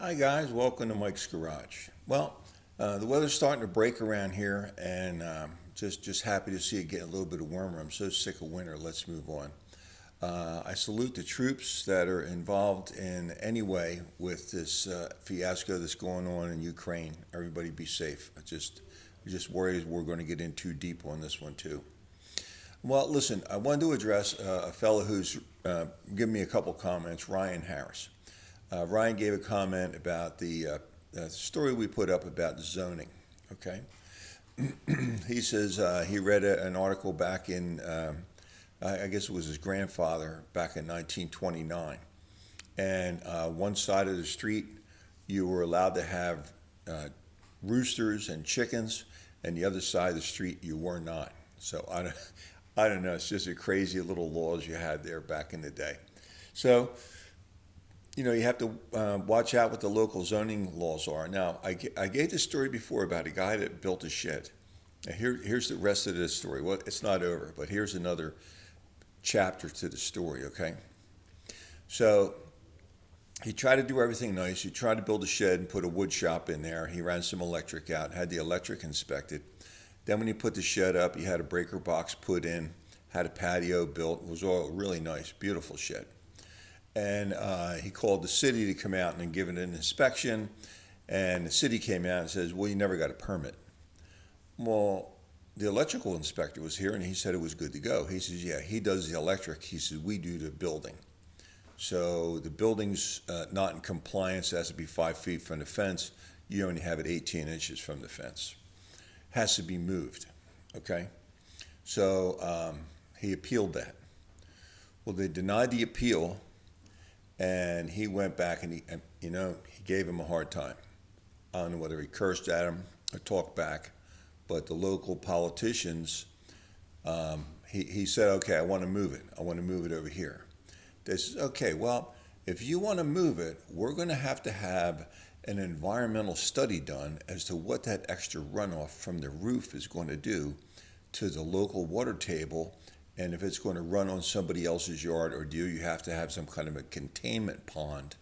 Hi guys, welcome to Mike's Garage. The weather's starting to break around here, and just happy to see it getting a little bit warmer. I'm so sick of winter. Let's move on. I salute the troops that are involved in any way with this fiasco that's going on in Ukraine. Everybody be safe. I just worry we're going to get in too deep on this one too. Well, listen, I wanted to address a fellow who's given me a couple comments, Ryan Harris. Ryan gave a comment about the story we put up about zoning. Okay, he says he read an article back in, I guess it was his grandfather back in 1929, and one side of the street you were allowed to have roosters and chickens, and the other side of the street you were not. So I don't know. It's just a crazy little laws you had there back in the day. So you have to watch out what the local zoning laws are. Now, I gave this story before about a guy that built a shed. Now, here's the rest of this story. Well, it's not over, but here's another chapter to the story, okay? So he tried to do everything nice. He tried to build a shed and put a wood shop in there. He ran some electric out, had the electric inspected. Then when he put the shed up, he had a breaker box put in, had a patio built. It was all really nice, beautiful shed. And he called the city to come out and give it an inspection. And the city came out and says, well, you never got a permit. Well, the electrical inspector was here and he said it was good to go. He says, yeah, he does the electric. He says, we do the building. So the building's not in compliance. It has to be 5 feet from the fence. You only have it 18 inches from the fence. Has to be moved, okay? So he appealed that. Well, they denied the appeal, and he went back and he gave him a hard time. I don't know whether he cursed at him or talked back, but the local politicians, he said, okay, I want to move it. I want to move it over here. They said, okay, well, if you want to move it, we're going to have an environmental study done as to what that extra runoff from the roof is going to do to the local water table, and if it's going to run on somebody else's yard, or do you have to have some kind of a containment pond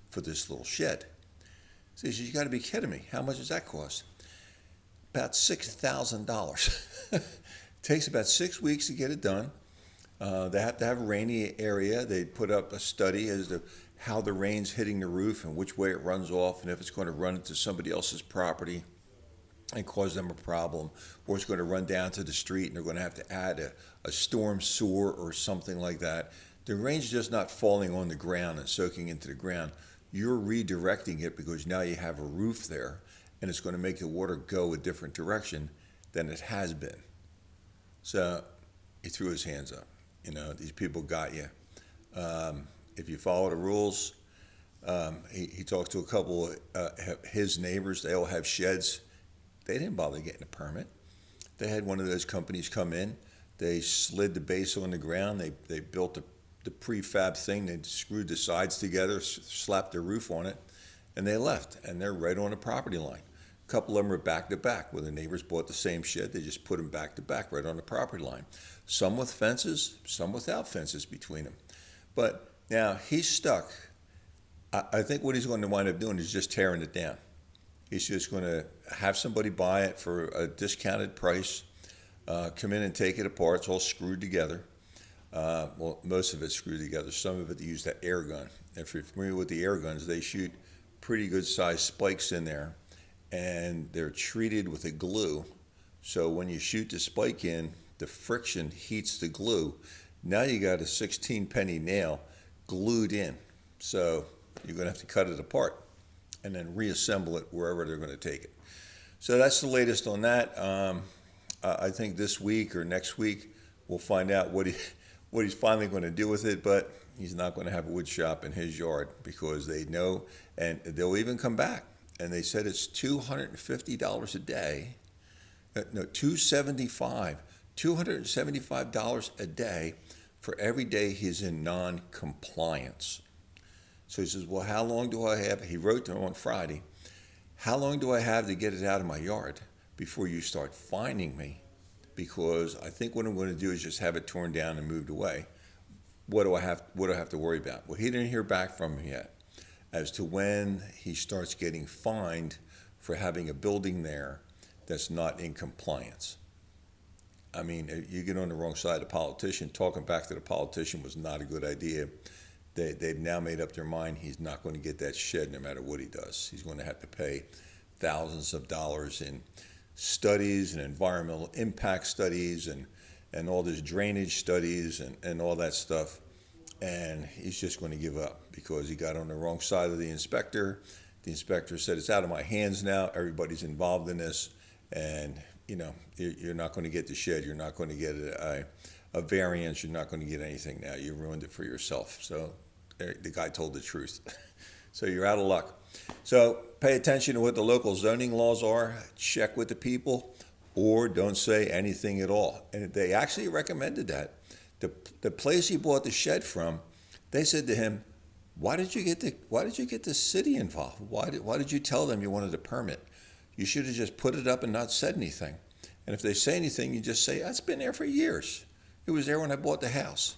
for this little shed? So he says, you got to be kidding me. How much does that cost? About $6,000. Takes about 6 weeks to get it done. They have to have a rainy area. They put up a study as to how the rain's hitting the roof and which way it runs off, and if it's going to run into somebody else's property and cause them a problem, or it's going to run down to the street and they're going to have to add a storm sewer or something like that. The rain's just not falling on the ground and soaking into the ground. You're redirecting it because now you have a roof there, and it's going to make the water go a different direction than it has been. So he threw his hands up. These people got you. If you follow the rules, he talked to a couple of his neighbors. They all have sheds. They didn't bother getting a permit. They had one of those companies come in. They slid the base on the ground. They built the prefab thing. They screwed the sides together, slapped their roof on it, and they left. And they're right on the property line. A couple of them are back to back, where the neighbors bought the same shed. They just put them back to back right on the property line. Some with fences, some without fences between them. But now he's stuck. I think what he's going to wind up doing is just tearing it down. He's just going to have somebody buy it for a discounted price, come in and take it apart. It's all screwed together. Well, most of it's screwed together. Some of it they use that air gun. If you're familiar with the air guns, they shoot pretty good sized spikes in there, and they're treated with a glue. So when you shoot the spike in, the friction heats the glue. Now you got a 16 penny nail glued in. So you're going to have to cut it apart and then reassemble it wherever they're going to take it. So that's the latest on that. I think this week or next week we'll find out what he's finally going to do with it, but he's not going to have a wood shop in his yard because they know, and they'll even come back. And they said it's $250 a day. No, $275 a day for every day he's in non-compliance. So he says, well, how long do I have? He wrote them on Friday. How long do I have to get it out of my yard before you start fining me? Because I think what I'm going to do is just have it torn down and moved away. What do I have to worry about? Well, he didn't hear back from him yet. as to when he starts getting fined for having a building there that's not in compliance. I mean, you get on the wrong side of the politician. Talking back to the politician was not a good idea. They've now made up their mind he's not going to get that shed no matter what he does. He's going to have to pay thousands of dollars in studies and environmental impact studies and all this drainage studies and all that stuff. And he's just going to give up because he got on the wrong side of the inspector. The inspector said, it's out of my hands now. Everybody's involved in this. And, you know, you're not going to get the shed. You're not going to get a variance. You're not going to get anything now. You ruined it for yourself. So the guy told the truth. So you're out of luck. So pay attention to what the local zoning laws are. Check with the people, or don't say anything at all. And they actually recommended that. The place he bought the shed from, they said to him, why did you get the city involved? Why did you tell them you wanted a permit? You should have just put it up and not said anything. And if they say anything, you just say, it's been there for years. It was there when I bought the house.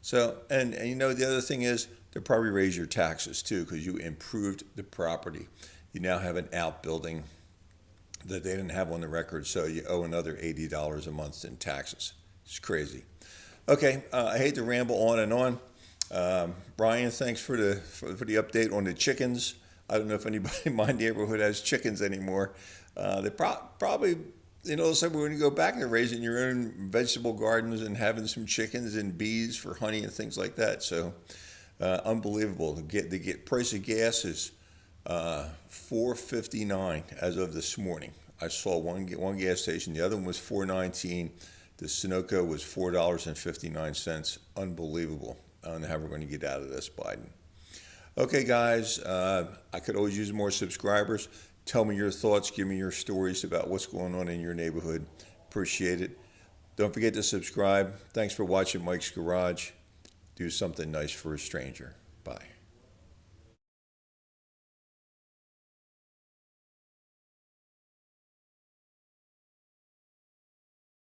So, and you know, the other thing is, they'll probably raise your taxes too because you improved the property. You now have an outbuilding that they didn't have on the record, so you owe another $80 a month in taxes. It's crazy. Okay, I hate to ramble on and on. Ryan, thanks for the update on the chickens. I don't know if anybody in my neighborhood has chickens anymore. They probably, you know, so we're going to go back to raising your own vegetable gardens and having some chickens and bees for honey and things like that. So unbelievable. The price of gas is $4.59 as of this morning. I saw one gas station. The other one was $4.19. The Sunoco was $4.59. Unbelievable. I don't know how we're going to get out of this, Biden. Okay, guys, I could always use more subscribers. Tell me your thoughts. Give me your stories about what's going on in your neighborhood. Appreciate it. Don't forget to subscribe. Thanks for watching Mike's Garage. Do something nice for a stranger.